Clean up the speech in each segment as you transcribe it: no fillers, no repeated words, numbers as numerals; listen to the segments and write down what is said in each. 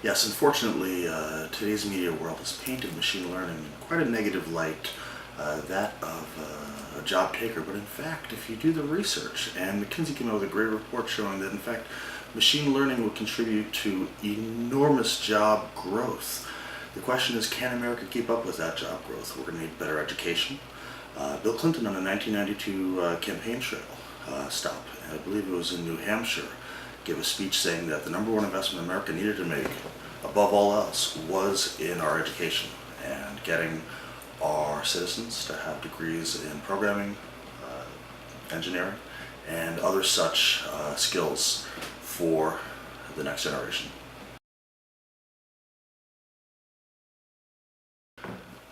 Yes, unfortunately, today's media world has painted machine learning in quite a negative light, that of a job taker. But in fact, if you do the research, and McKinsey came out with a great report showing that in fact, machine learning will contribute to enormous job growth. The question is, can America keep up with that job growth? We're going to need better education. Bill Clinton on a 1992 campaign trail stop, I believe it was in New Hampshire, gave a speech saying that the number one investment America needed to make, above all else, was in our education and getting our citizens to have degrees in programming, engineering, and other such skills for the next generation.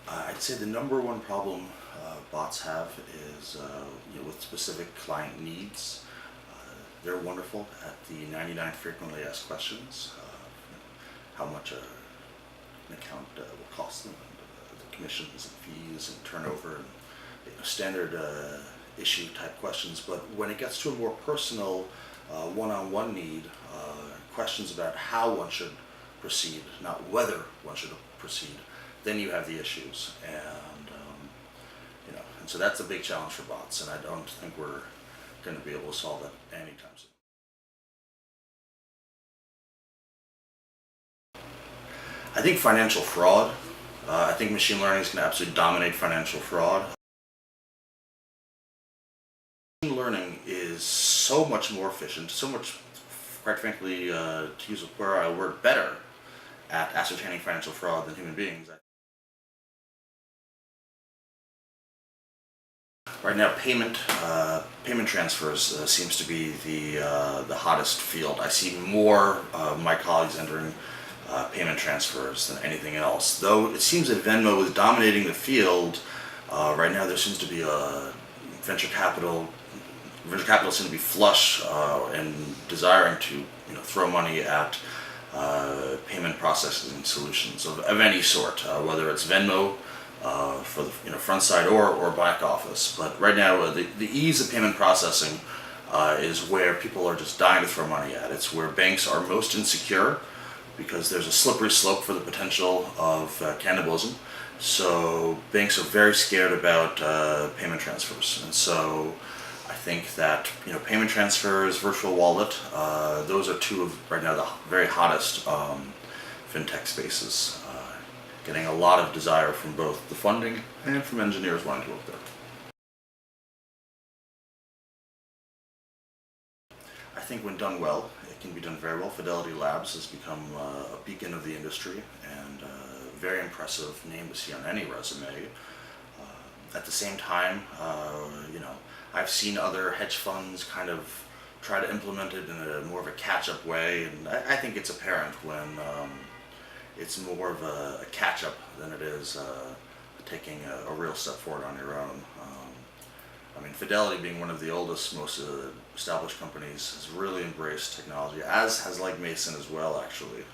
I'd say the number one problem bots have is with specific client needs. They're wonderful at the 99 frequently asked questions, how much an account will cost them, and the commissions and fees and turnover, and standard issue type questions. But when it gets to a more personal one-on-one need, questions about how one should proceed, not whether one should proceed, then you have the issues. And so that's a big challenge for bots, and I don't think we're going to be able to solve that anytime soon. I think financial fraud. I think machine learning is going to absolutely dominate financial fraud. Machine learning is so much more efficient, so much, quite frankly, to use a puerile word, better at ascertaining financial fraud than human beings. Right now, payment transfers seems to be the hottest field. I see more of my colleagues entering payment transfers than anything else. Though it seems that Venmo is dominating the field right now, there seems to be a venture capital seems to be flush and desiring to throw money at payment processing solutions of any sort, whether it's Venmo. For the front side or back office. But right now, the ease of payment processing is where people are just dying to throw money at. It's where banks are most insecure because there's a slippery slope for the potential of cannibalism. So banks are very scared about payment transfers. And so I think that payment transfers, virtual wallet, those are two of right now the very hottest fintech spaces. Getting a lot of desire from both the funding and from engineers wanting to work there. I think when done well, it can be done very well. Fidelity Labs has become a beacon of the industry and a very impressive name to see on any resume. At the same time, I've seen other hedge funds kind of try to implement it in a more of a catch-up way, and I think it's apparent when it's more of a catch-up than it is taking a real step forward on your own. I mean, Fidelity, being one of the oldest, most established companies, has really embraced technology, as has Legg Mason as well, actually.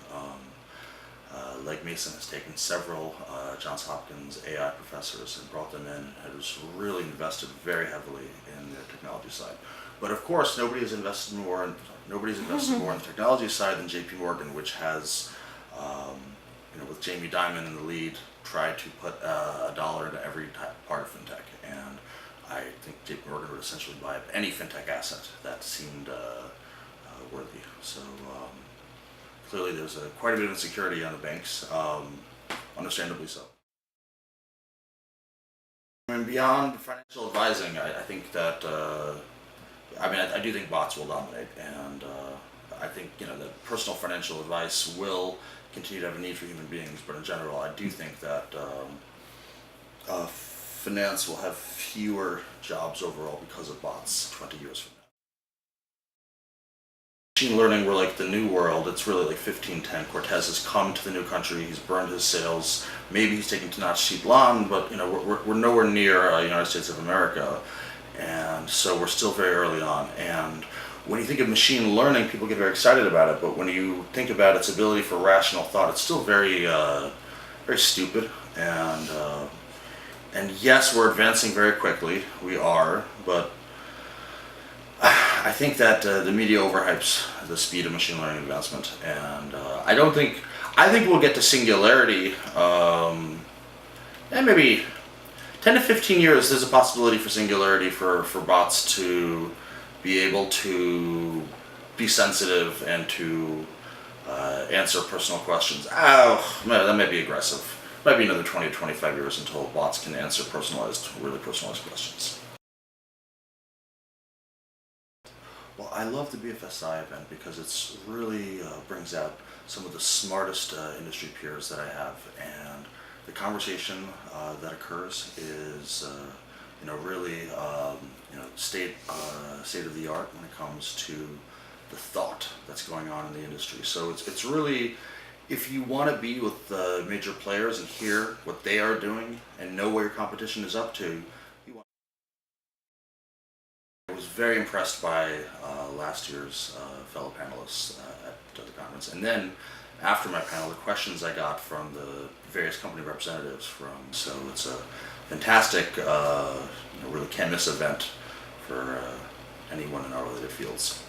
Legg Mason has taken several Johns Hopkins AI professors and brought them in and has really invested very heavily in the technology side. But of course, nobody's invested more in the technology side than JP Morgan, which has with Jamie Dimon in the lead, tried to put a dollar into every part of fintech. And I think JP Morgan would essentially buy up any fintech asset that seemed worthy. So clearly there's quite a bit of insecurity on the banks, understandably so. And beyond financial advising, I think that, I do think bots will dominate, and I think that personal financial advice will continue to have a need for human beings, but in general, I do think that finance will have fewer jobs overall because of bots 20 years from now. Machine learning, we're like the new world. It's really like 1510. Cortez has come to the new country. He's burned his sails. Maybe he's taking Tenochtitlan, but we're nowhere near United States of America, and so we're still very early on. And when you think of machine learning, people get very excited about it, but when you think about its ability for rational thought, it's still very, very stupid. And yes, we're advancing very quickly. We are, but I think that the media overhypes the speed of machine learning advancement, and I I think we'll get to singularity, and maybe 10 to 15 years, there's a possibility for singularity for bots to be able to be sensitive and to answer personal questions. Oh, man, that might be aggressive. Might be another 20 to 25 years until bots can answer really personalized questions. Well, I love the BFSI event because it's really brings out some of the smartest industry peers that I have, and the conversation that occurs is, really, state of the art when it comes to the thought that's going on in the industry. So it's really, if you want to be with the major players and hear what they are doing and know what your competition is up to, I was very impressed by last year's fellow panelists at the conference, and then after my panel, the questions I got from the various company representatives so it's a fantastic, really can't miss event for anyone in our related fields.